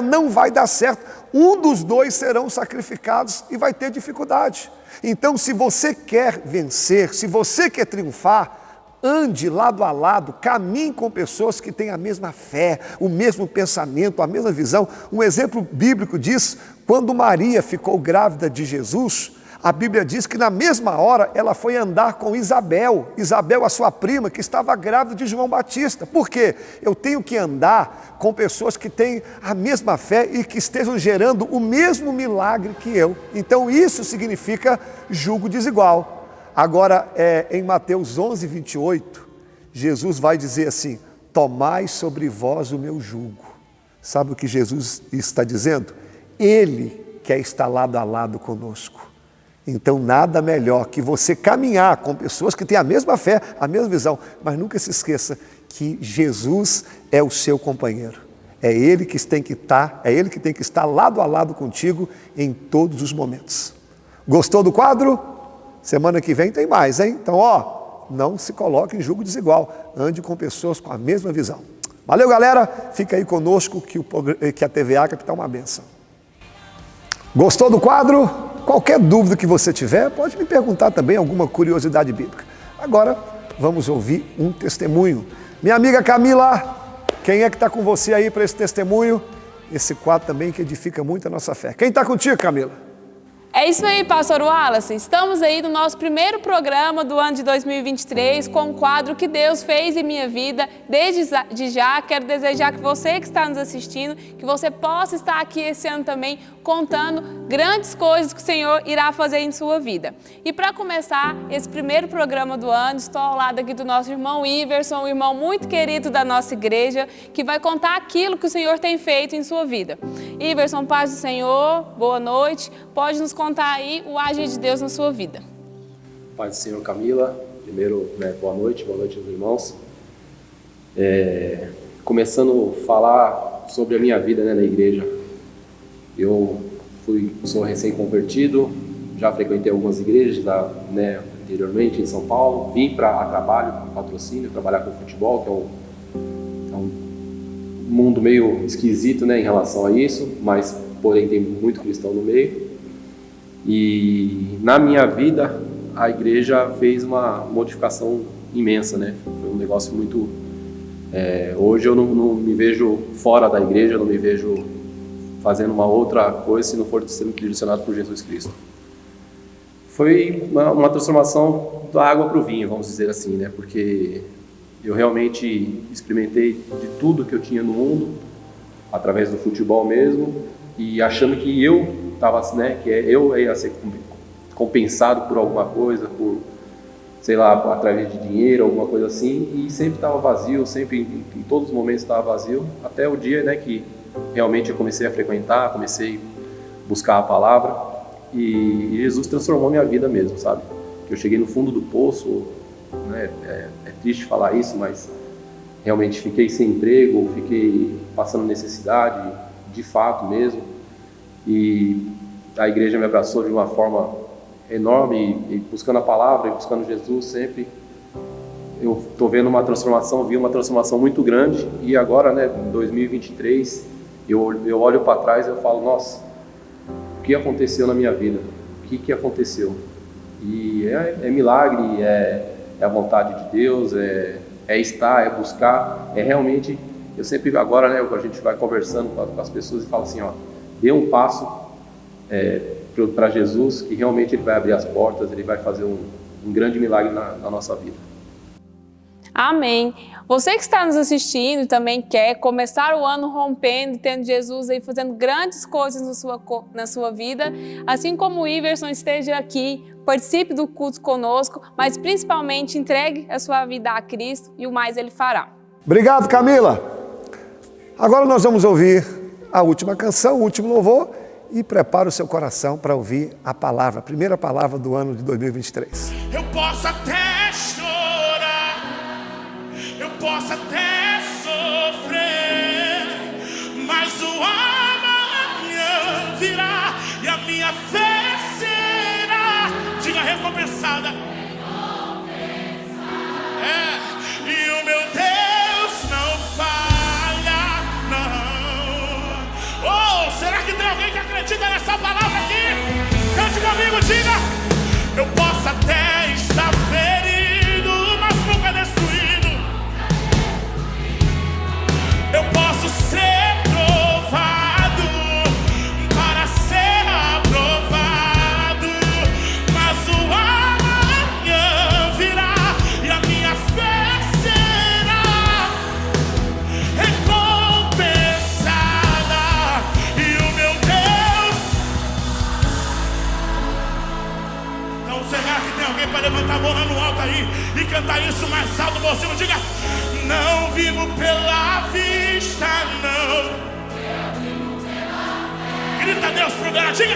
Speaker 1: Não vai dar certo. Um dos dois serão sacrificados e vai ter dificuldade. Então, se você quer vencer, se você quer triunfar, ande lado a lado, caminhe com pessoas que têm a mesma fé, o mesmo pensamento, a mesma visão. Um exemplo bíblico disso, quando Maria ficou grávida de Jesus, a Bíblia diz que na mesma hora ela foi andar com Isabel, a sua prima, que estava grávida de João Batista. Por quê? Eu tenho que andar com pessoas que têm a mesma fé e que estejam gerando o mesmo milagre que eu. Então isso significa jugo desigual. Agora, em Mateus 11, 28, Jesus vai dizer assim, tomai sobre vós o meu jugo. Sabe o que Jesus está dizendo? Ele quer estar lado a lado conosco. Então, nada melhor que você caminhar com pessoas que têm a mesma fé, a mesma visão, mas nunca se esqueça que Jesus é o seu companheiro. É Ele que tem que estar lado a lado contigo em todos os momentos. Gostou do quadro? Semana que vem tem mais, hein? Então, não se coloque em jugo desigual. Ande com pessoas com a mesma visão. Valeu, galera. Fica aí conosco que a TV Ágape está uma bênção. Gostou do quadro? Qualquer dúvida que você tiver, pode me perguntar também alguma curiosidade bíblica. Agora, vamos ouvir um testemunho Minha amiga Camila, quem é que está com você aí para esse testemunho? Esse quadro também que edifica muito a nossa fé. Quem está contigo, Camila?
Speaker 8: É isso aí, pastor Wallace. Estamos aí no nosso primeiro programa do ano de 2023 com o quadro que Deus fez em minha vida. Desde já, quero desejar que você que está nos assistindo, que você possa estar aqui esse ano também contando grandes coisas que o Senhor irá fazer em sua vida. E para começar esse primeiro programa do ano, estou ao lado aqui do nosso irmão Iverson, um irmão muito querido da nossa igreja, que vai contar aquilo que o Senhor tem feito em sua vida. Iverson, paz do Senhor, boa noite. Pode nos contar aí o agir de Deus na sua vida.
Speaker 9: Paz do Senhor, Camila. Primeiro, boa noite aos irmãos. Começando a falar sobre a minha vida na igreja. Eu sou recém-convertido, já frequentei algumas igrejas anteriormente em São Paulo. Vim para trabalho, patrocínio, trabalhar com futebol, que é um mundo meio esquisito, em relação a isso, mas porém tem muito cristão no meio. E na minha vida a igreja fez uma modificação imensa, Foi um negócio muito... hoje eu não me vejo fora da igreja, não me vejo fazendo uma outra coisa se não for sendo direcionado por Jesus Cristo. Foi uma transformação da água para o vinho, vamos dizer assim, Porque eu realmente experimentei de tudo que eu tinha no mundo, através do futebol mesmo, e achando que eu estava, que eu ia ser compensado por alguma coisa, por, sei lá, através de dinheiro, alguma coisa assim, e sempre estava vazio, sempre, em todos os momentos estava vazio, até o dia, que realmente eu comecei a frequentar, comecei a buscar a palavra, e Jesus transformou minha vida mesmo, sabe? Eu cheguei no fundo do poço, é triste falar isso, mas realmente fiquei sem emprego, fiquei passando necessidade, de fato mesmo, e a igreja me abraçou de uma forma enorme, e buscando a palavra, e buscando Jesus sempre. Eu estou vendo vi uma transformação muito grande, e agora, em 2023, eu olho para trás e eu falo, nossa, o que aconteceu na minha vida? O que aconteceu? E é milagre, é a vontade de Deus, é estar, é buscar, é realmente... Eu sempre, agora, a gente vai conversando com as pessoas e fala assim, dê um passo para Jesus, que realmente Ele vai abrir as portas, Ele vai fazer um grande milagre na nossa vida.
Speaker 8: Amém. Você que está nos assistindo e também quer começar o ano rompendo, tendo Jesus aí fazendo grandes coisas na sua vida, assim como o Iverson esteja aqui, participe do culto conosco, mas principalmente entregue a sua vida a Cristo e o mais Ele fará.
Speaker 1: Obrigado, Camila. Agora nós vamos ouvir a última canção, o último louvor, e prepara o seu coração para ouvir a palavra, a primeira palavra do ano de 2023.
Speaker 3: Eu posso até chorar, eu posso até sofrer, mas o amanhã virá e a minha fé será, diga, recompensada. E o meu Deus não falha, não. Oh, será que tem alguém que acredita nessa palavra aqui? Cante comigo, diga. Eu posso até estar ferido, mas nunca destruído. Eu posso ser provado para ser aprovado, mas o amanhã virá e a minha fé será recompensada. E o meu Deus... Então será que tem alguém para levantar a mão lá no alto aí e cantar isso mais alto possível? Diga: não vivo pela vista, não. Grita Deus proverá, diga.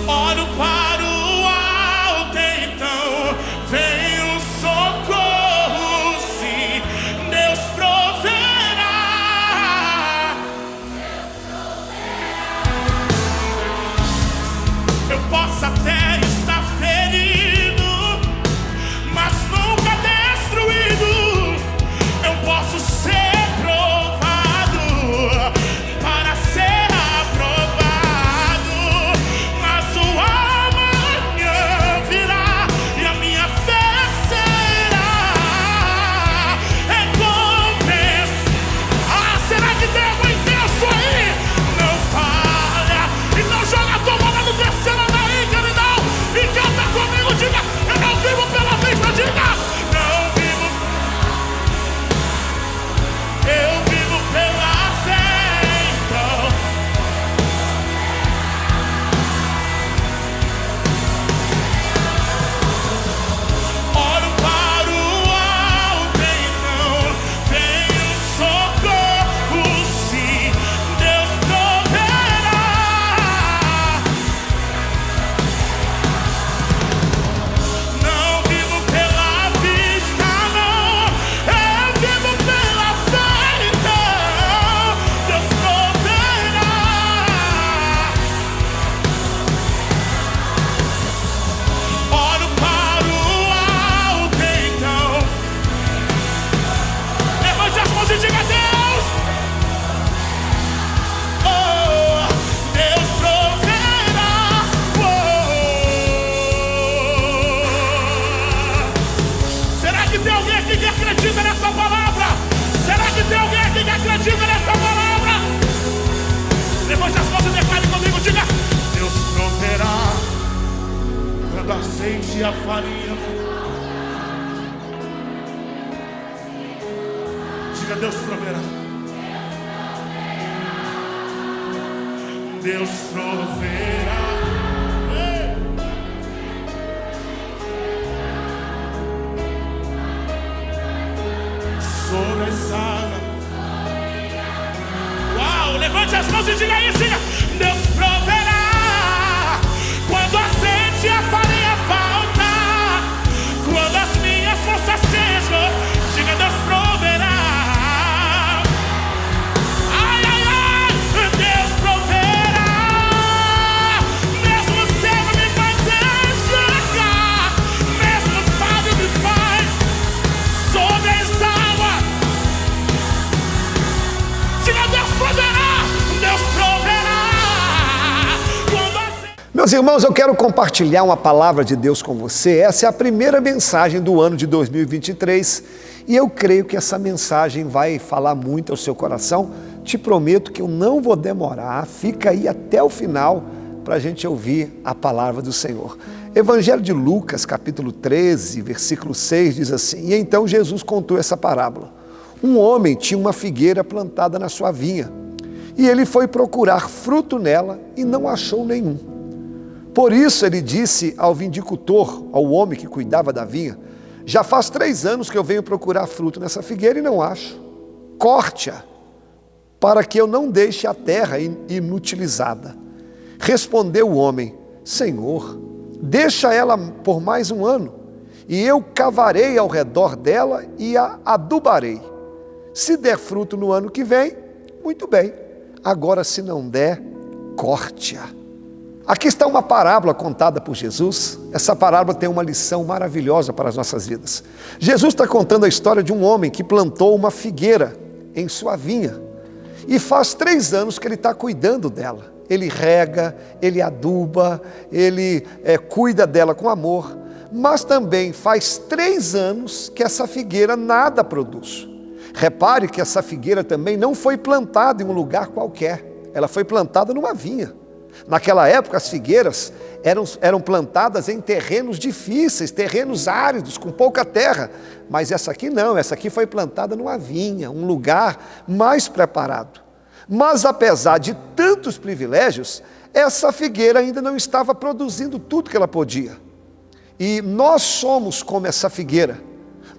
Speaker 3: Olho para o alto, então vem o socorro, sim, Deus proverá. Eu posso até estar ferido, mas nunca destruído. Eu posso quando a azeite e a farinha. Diga: Deus proverá. Deus proverá. Ei. Sobre as águas. Uau, levante as mãos e diga isso, diga: Deus proverá. Quando a azeite e a farinha falta, quando as minhas forças cessam, diga: Deus proverá. Ai, ai, ai, Deus proverá. Mesmo o cego me faz enxergar, mesmo o sábio me faz sobre as águas. Diga: Deus proverá. Deus proverá.
Speaker 1: Meus irmãos, eu quero compartilhar uma palavra de Deus com você. Essa é a primeira mensagem do ano de 2023 e eu creio que essa mensagem vai falar muito ao seu coração. Te prometo que eu não vou demorar, fica aí até o final para a gente ouvir a palavra do Senhor. Evangelho de Lucas, capítulo 13, versículo 6, diz assim: E então Jesus contou essa parábola. Um homem tinha uma figueira plantada na sua vinha e ele foi procurar fruto nela e não achou nenhum. Por isso ele disse ao vindicultor, ao homem que cuidava da vinha: Já faz 3 anos que eu venho procurar fruto nessa figueira e não acho. Corte-a, para que eu não deixe a terra inutilizada. Respondeu o homem: Senhor, deixa ela por mais 1 ano, e eu cavarei ao redor dela e a adubarei. Se der fruto no ano que vem, muito bem. Agora, se não der, corte-a. Aqui está uma parábola contada por Jesus. Essa parábola tem uma lição maravilhosa para as nossas vidas. Jesus está contando a história de um homem que plantou uma figueira em sua vinha. E faz 3 anos que ele está cuidando dela. Ele rega, ele aduba, ele cuida dela com amor. Mas também faz 3 anos que essa figueira nada produz. Repare que essa figueira também não foi plantada em um lugar qualquer. Ela foi plantada numa vinha. Naquela época, as figueiras eram plantadas em terrenos difíceis, terrenos áridos, com pouca terra. Mas essa aqui não, essa aqui foi plantada numa vinha, um lugar mais preparado. Mas apesar de tantos privilégios, essa figueira ainda não estava produzindo tudo que ela podia. E nós somos como essa figueira.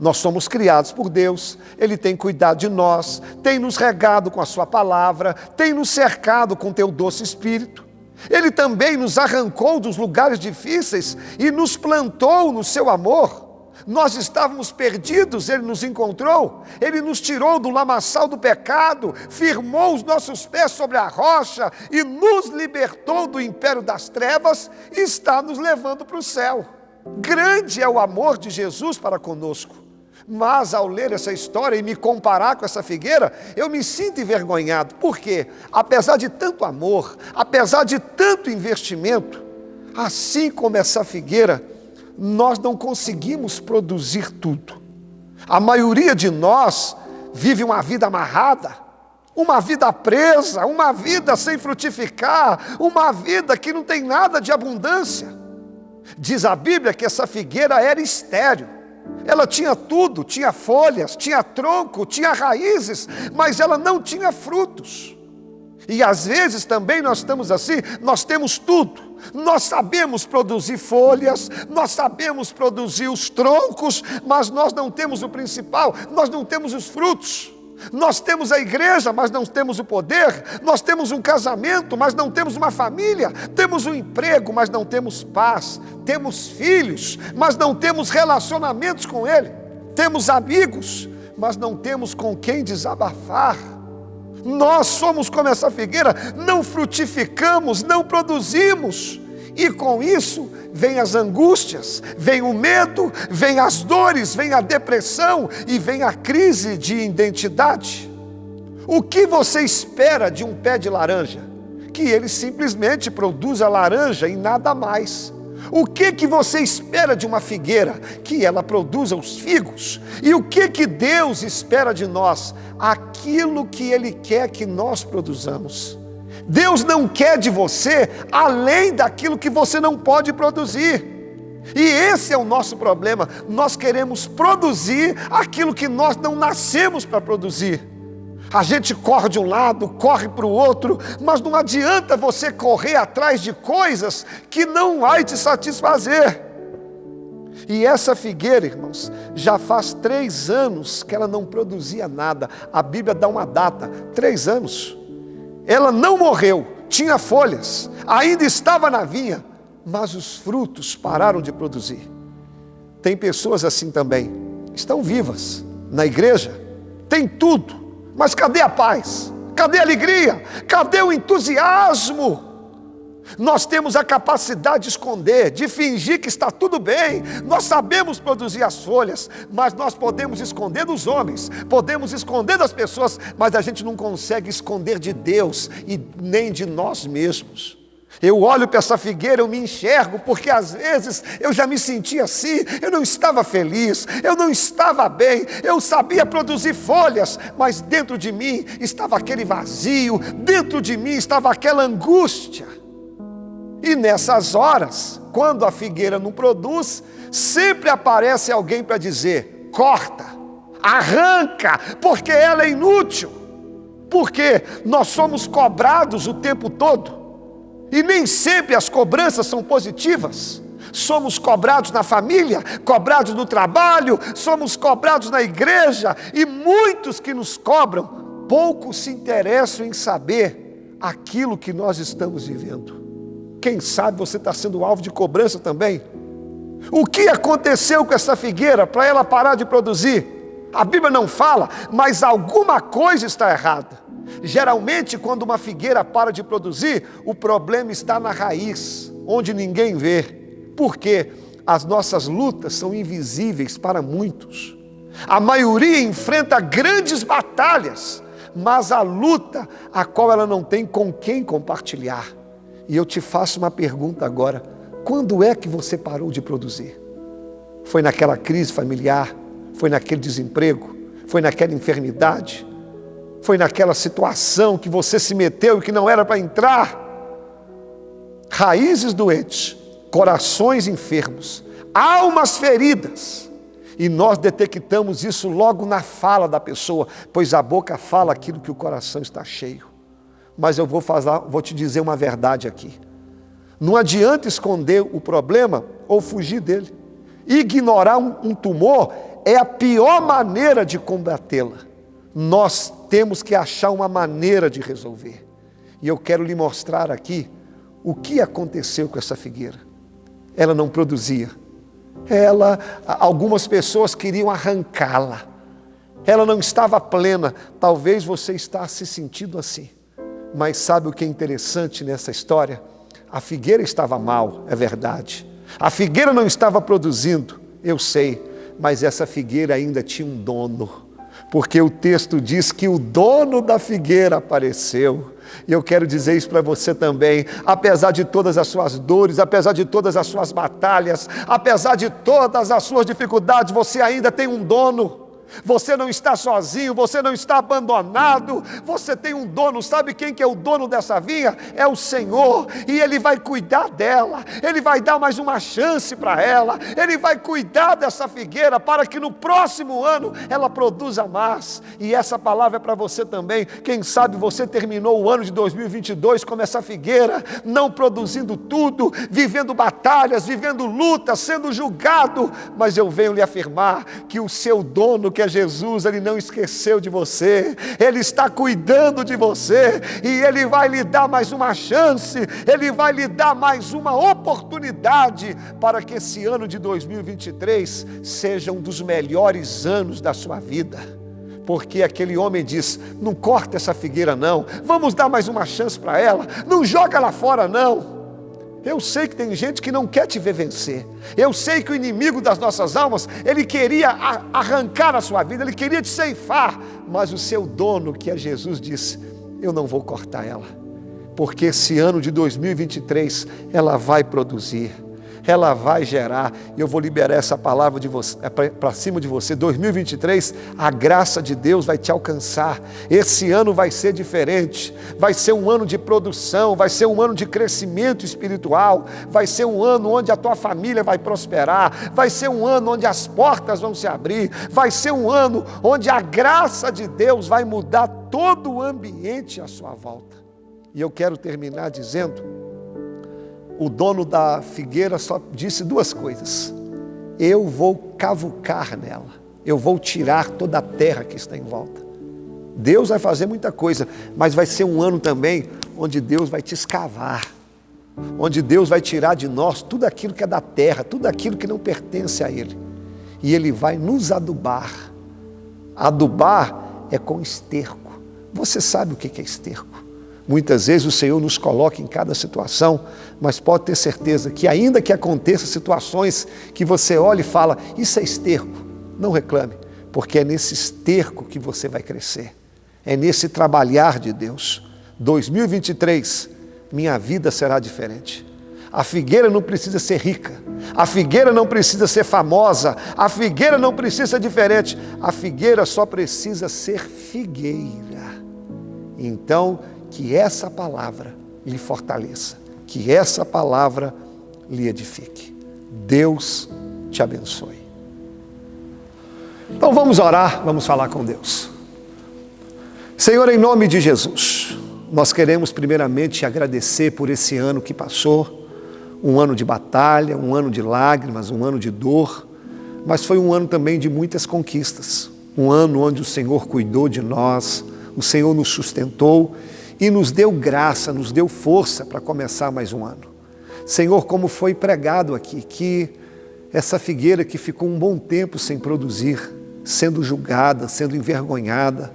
Speaker 1: Nós somos criados por Deus, Ele tem cuidado de nós, tem nos regado com a sua palavra, tem nos cercado com teu doce espírito. Ele também nos arrancou dos lugares difíceis e nos plantou no seu amor. Nós estávamos perdidos, Ele nos encontrou, Ele nos tirou do lamaçal do pecado, firmou os nossos pés sobre a rocha e nos libertou do império das trevas e está nos levando para o céu. Grande é o amor de Jesus para conosco. Mas ao ler essa história e me comparar com essa figueira, eu me sinto envergonhado. Por quê? Apesar de tanto amor, apesar de tanto investimento, assim como essa figueira, nós não conseguimos produzir tudo. A maioria de nós vive uma vida amarrada, uma vida presa, uma vida sem frutificar, uma vida que não tem nada de abundância. Diz a Bíblia que essa figueira era estéril. Ela tinha tudo, tinha folhas, tinha tronco, tinha raízes, mas ela não tinha frutos. E às vezes também nós estamos assim, nós temos tudo. Nós sabemos produzir folhas, nós sabemos produzir os troncos, mas nós não temos o principal, nós não temos os frutos. Nós temos a igreja, mas não temos o poder. Nós temos um casamento, mas não temos uma família. Temos um emprego, mas não temos paz. Temos filhos, mas não temos relacionamentos com ele. Temos amigos, mas não temos com quem desabafar. Nós somos como essa figueira, não frutificamos, não produzimos. E com isso, vem as angústias, vem o medo, vem as dores, vem a depressão e vem a crise de identidade. O que você espera de um pé de laranja? Que ele simplesmente produza laranja e nada mais. O que você espera de uma figueira? Que ela produza os figos. E o que Deus espera de nós? Aquilo que Ele quer que nós produzamos. Deus não quer de você além daquilo que você não pode produzir. E esse é o nosso problema. Nós queremos produzir aquilo que nós não nascemos para produzir. A gente corre de um lado, corre para o outro, mas não adianta você correr atrás de coisas que não vai te satisfazer. E essa figueira, irmãos, já faz 3 anos que ela não produzia nada. A Bíblia dá uma data, 3 anos. Ela não morreu, tinha folhas, ainda estava na vinha, mas os frutos pararam de produzir. Tem pessoas assim também, estão vivas na igreja, tem tudo, mas cadê a paz? Cadê a alegria? Cadê o entusiasmo? Nós temos a capacidade de esconder, de fingir que está tudo bem. Nós sabemos produzir as folhas, mas nós podemos esconder dos homens, podemos esconder das pessoas, mas a gente não consegue esconder de Deus e nem de nós mesmos. Eu olho para essa figueira, eu me enxergo, porque às vezes eu já me sentia assim, eu não estava feliz, eu não estava bem, eu sabia produzir folhas, mas dentro de mim estava aquele vazio, dentro de mim estava aquela angústia. E nessas horas, quando a figueira não produz, sempre aparece alguém para dizer: corta, arranca, porque ela é inútil. Porque nós somos cobrados o tempo todo. E nem sempre as cobranças são positivas. Somos cobrados na família, cobrados no trabalho, somos cobrados na igreja. E muitos que nos cobram, pouco se interessam em saber aquilo que nós estamos vivendo. Quem sabe você está sendo alvo de cobrança também? O que aconteceu com essa figueira para ela parar de produzir? A Bíblia não fala, mas alguma coisa está errada. Geralmente, quando uma figueira para de produzir, o problema está na raiz, onde ninguém vê. Porque as nossas lutas são invisíveis para muitos. A maioria enfrenta grandes batalhas, mas a luta a qual ela não tem com quem compartilhar. E eu te faço uma pergunta agora: quando é que você parou de produzir? Foi naquela crise familiar? Foi naquele desemprego? Foi naquela enfermidade? Foi naquela situação que você se meteu e que não era para entrar? Raízes doentes, corações enfermos, almas feridas. E nós detectamos isso logo na fala da pessoa, pois a boca fala aquilo que o coração está cheio. Mas eu vou te dizer uma verdade aqui. Não adianta esconder o problema ou fugir dele. Ignorar um tumor é a pior maneira de combatê-la. Nós temos que achar uma maneira de resolver. E eu quero lhe mostrar aqui o que aconteceu com essa figueira. Ela não produzia. Algumas pessoas queriam arrancá-la. Ela não estava plena. Talvez você está se sentindo assim. Mas sabe o que é interessante nessa história? A figueira estava mal, é verdade. A figueira não estava produzindo, eu sei. Mas essa figueira ainda tinha um dono. Porque o texto diz que o dono da figueira apareceu. E eu quero dizer isso para você também. Apesar de todas as suas dores, apesar de todas as suas batalhas, apesar de todas as suas dificuldades, você ainda tem um dono. Você não está sozinho, você não está abandonado, você tem um dono. Sabe quem que é o dono dessa vinha? É o Senhor, e Ele vai cuidar dela, Ele vai dar mais uma chance para ela, Ele vai cuidar dessa figueira para que no próximo ano ela produza mais. E essa palavra é para você também. Quem sabe você terminou o ano de 2022 como essa figueira, não produzindo tudo, vivendo batalhas, vivendo lutas, sendo julgado, mas eu venho lhe afirmar que o seu dono, que é Jesus, Ele não esqueceu de você, Ele está cuidando de você, e Ele vai lhe dar mais uma chance, Ele vai lhe dar mais uma oportunidade, para que esse ano de 2023 seja um dos melhores anos da sua vida. Porque aquele homem diz: não corta essa figueira não, vamos dar mais uma chance para ela, não joga ela fora não. Eu sei que tem gente que não quer te ver vencer. Eu sei que o inimigo das nossas almas, ele queria arrancar a sua vida, ele queria te ceifar. Mas o seu dono, que é Jesus, disse: eu não vou cortar ela. Porque esse ano de 2023, ela vai produzir. ela vai gerar. E eu vou liberar essa palavra para cima de você. 2023, a graça de Deus vai te alcançar. Esse ano vai ser diferente. Vai ser um ano de produção, vai ser um ano de crescimento espiritual, vai ser um ano onde a tua família vai prosperar, vai ser um ano onde as portas vão se abrir, vai ser um ano onde a graça de Deus vai mudar todo o ambiente à sua volta. E eu quero terminar dizendo, o dono da figueira só disse duas coisas: eu vou cavucar nela, eu vou tirar toda a terra que está em volta. Deus vai fazer muita coisa, mas vai ser um ano também onde Deus vai te escavar, onde Deus vai tirar de nós tudo aquilo que é da terra, tudo aquilo que não pertence a Ele, e Ele vai nos adubar. Adubar é com esterco. Você sabe o que é esterco? Muitas vezes o Senhor nos coloca em cada situação, mas pode ter certeza que ainda que aconteçam situações que você olha e fala, isso é esterco, não reclame, porque é nesse esterco que você vai crescer, é nesse trabalhar de Deus. 2023, minha vida será diferente. A figueira não precisa ser rica, a figueira não precisa ser famosa, a figueira não precisa ser diferente, a figueira só precisa ser figueira. Então, que essa palavra lhe fortaleça, que essa palavra lhe edifique. Deus te abençoe. Então vamos orar, vamos falar com Deus. Senhor, em nome de Jesus, nós queremos primeiramente te agradecer por esse ano que passou, um ano de batalha, um ano de lágrimas, um ano de dor, mas foi um ano também de muitas conquistas, um ano onde o Senhor cuidou de nós, o Senhor nos sustentou e nos deu graça, nos deu força para começar mais um ano. Senhor, como foi pregado aqui, que essa figueira que ficou um bom tempo sem produzir, sendo julgada, sendo envergonhada,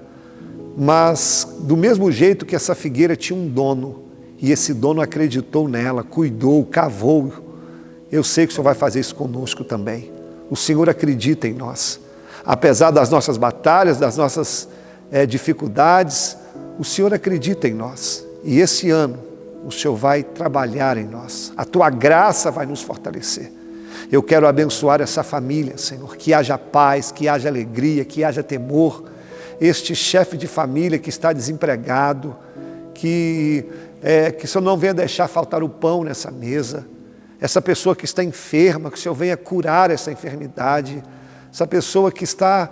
Speaker 1: mas do mesmo jeito que essa figueira tinha um dono, e esse dono acreditou nela, cuidou, cavou, eu sei que o Senhor vai fazer isso conosco também. O Senhor acredita em nós. Apesar das nossas batalhas, das nossas dificuldades, o Senhor acredita em nós. E esse ano, o Senhor vai trabalhar em nós. A Tua graça vai nos fortalecer. Eu quero abençoar essa família, Senhor, que haja paz, que haja alegria, que haja temor. Este chefe de família que está desempregado, que o Senhor não venha deixar faltar o pão nessa mesa. Essa pessoa que está enferma, que o Senhor venha curar essa enfermidade. Essa pessoa que está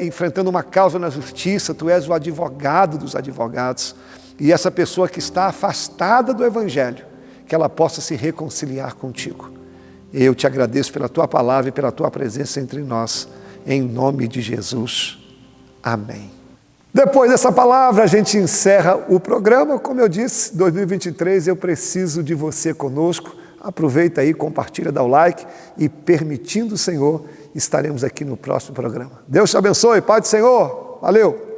Speaker 1: enfrentando uma causa na justiça, Tu és o advogado dos advogados. E essa pessoa que está afastada do Evangelho, que ela possa se reconciliar contigo. Eu te agradeço pela Tua palavra e pela Tua presença entre nós. Em nome de Jesus. Amém. Depois dessa palavra, a gente encerra o programa. Como eu disse, 2023 eu preciso de você conosco. Aproveita aí, compartilha, dá o like e, permitindo o Senhor, estaremos aqui no próximo programa. Deus te abençoe, Pai do Senhor. Valeu!